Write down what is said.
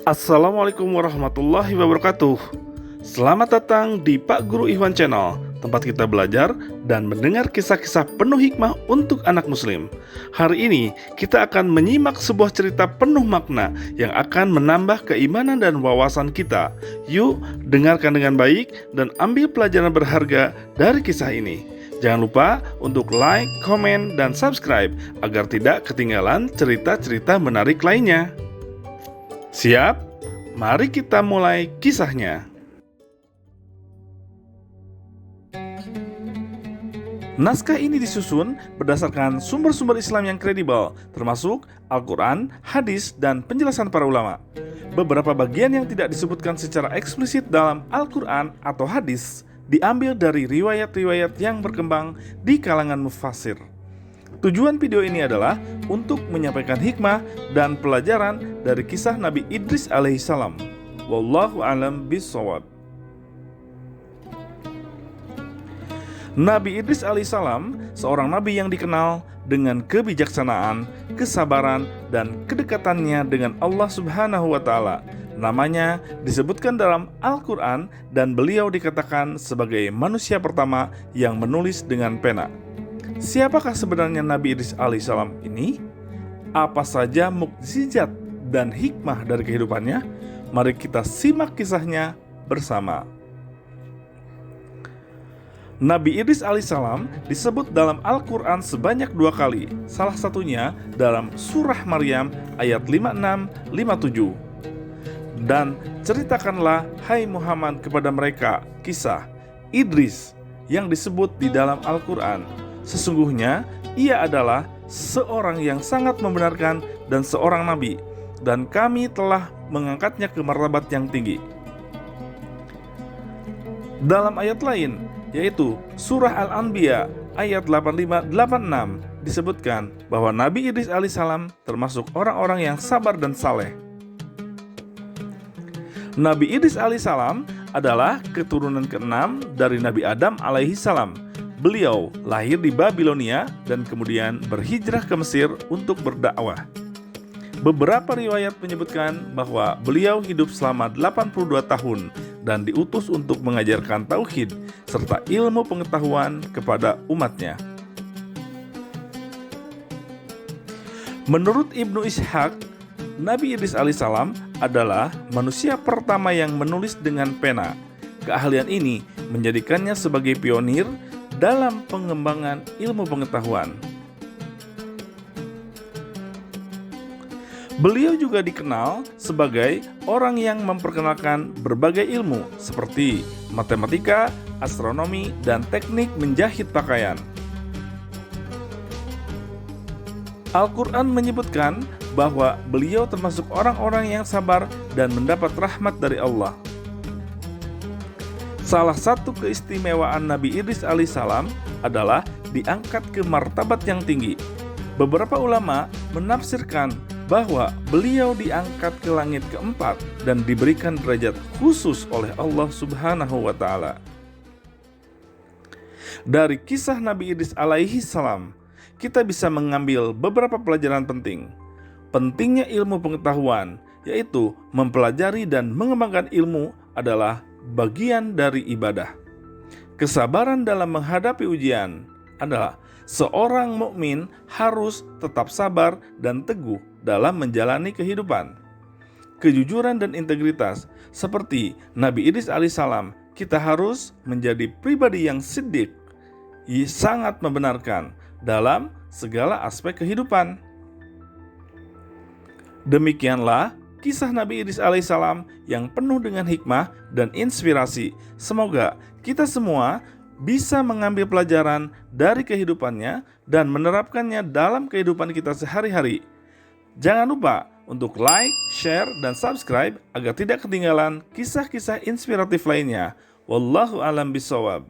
Assalamualaikum warahmatullahi wabarakatuh. Selamat datang di Pak Guru Ikhwan Channel, tempat kita belajar dan mendengar kisah-kisah penuh hikmah untuk anak muslim. Hari ini kita akan menyimak sebuah cerita penuh makna yang akan menambah keimanan dan wawasan kita. Yuk, dengarkan dengan baik dan ambil pelajaran berharga dari kisah ini. Jangan lupa untuk like, komen, dan subscribe agar tidak ketinggalan cerita-cerita menarik lainnya. Siap? Mari kita mulai kisahnya. Naskah ini disusun berdasarkan sumber-sumber Islam yang kredibel, termasuk Al-Quran, hadis, dan penjelasan para ulama. Beberapa bagian yang tidak disebutkan secara eksplisit dalam Al-Quran atau hadis diambil dari riwayat-riwayat yang berkembang di kalangan mufassir. Tujuan video ini adalah untuk menyampaikan hikmah dan pelajaran dari kisah Nabi Idris alaihissalam. Wallahu a'lam bishawab. Nabi Idris alaihissalam seorang nabi yang dikenal dengan kebijaksanaan, kesabaran, dan kedekatannya dengan Allah Subhanahu wa Ta'ala. Namanya disebutkan dalam Al-Quran dan beliau dikatakan sebagai manusia pertama yang menulis dengan pena. Siapakah sebenarnya Nabi Idris alaihissalam ini? Apa saja mukjizat dan hikmah dari kehidupannya? Mari kita simak kisahnya bersama. Nabi Idris alaihissalam disebut dalam Al-Quran sebanyak 2 kali. Salah satunya dalam surah Maryam ayat 56-57. Dan ceritakanlah hai Muhammad kepada mereka kisah Idris yang disebut di dalam Al-Quran. Sesungguhnya ia adalah seorang yang sangat membenarkan dan seorang nabi, dan kami telah mengangkatnya ke martabat yang tinggi. Dalam ayat lain, yaitu surah Al-Anbiya ayat 85-86 disebutkan bahwa Nabi Idris alaihissalam termasuk orang-orang yang sabar dan saleh. Nabi Idris alaihissalam adalah keturunan ke-6 dari Nabi Adam alaihissalam. Beliau lahir di Babilonia dan kemudian berhijrah ke Mesir untuk berdakwah. Beberapa riwayat menyebutkan bahwa beliau hidup selama 82 tahun dan diutus untuk mengajarkan tauhid serta ilmu pengetahuan kepada umatnya. Menurut Ibnu Ishaq, Nabi Idris alaihissalam adalah manusia pertama yang menulis dengan pena. Keahlian ini menjadikannya sebagai pionir dalam pengembangan ilmu pengetahuan. Beliau juga dikenal sebagai orang yang memperkenalkan berbagai ilmu seperti matematika, astronomi, dan teknik menjahit pakaian. Al-Quran menyebutkan bahwa beliau termasuk orang-orang yang sabar dan mendapat rahmat dari Allah. Salah satu keistimewaan Nabi Idris alaihissalam adalah diangkat ke martabat yang tinggi. Beberapa ulama menafsirkan bahwa beliau diangkat ke langit keempat dan diberikan derajat khusus oleh Allah Subhanahu wa Ta'ala. Dari kisah Nabi Idris alaihissalam, kita bisa mengambil beberapa pelajaran penting. Pentingnya ilmu pengetahuan, yaitu mempelajari dan mengembangkan ilmu adalah bagian dari ibadah. Kesabaran dalam menghadapi ujian adalah seorang mukmin harus tetap sabar dan teguh dalam menjalani kehidupan. Kejujuran dan integritas seperti Nabi Idris alaihissalam, kita harus menjadi pribadi yang siddiq, sangat membenarkan dalam segala aspek kehidupan. Demikianlah kisah Nabi Idris alaihissalam yang penuh dengan hikmah dan inspirasi. Semoga kita semua bisa mengambil pelajaran dari kehidupannya dan menerapkannya dalam kehidupan kita sehari-hari. Jangan lupa untuk like, share, dan subscribe agar tidak ketinggalan kisah-kisah inspiratif lainnya. Wallahu a'lam bishawab.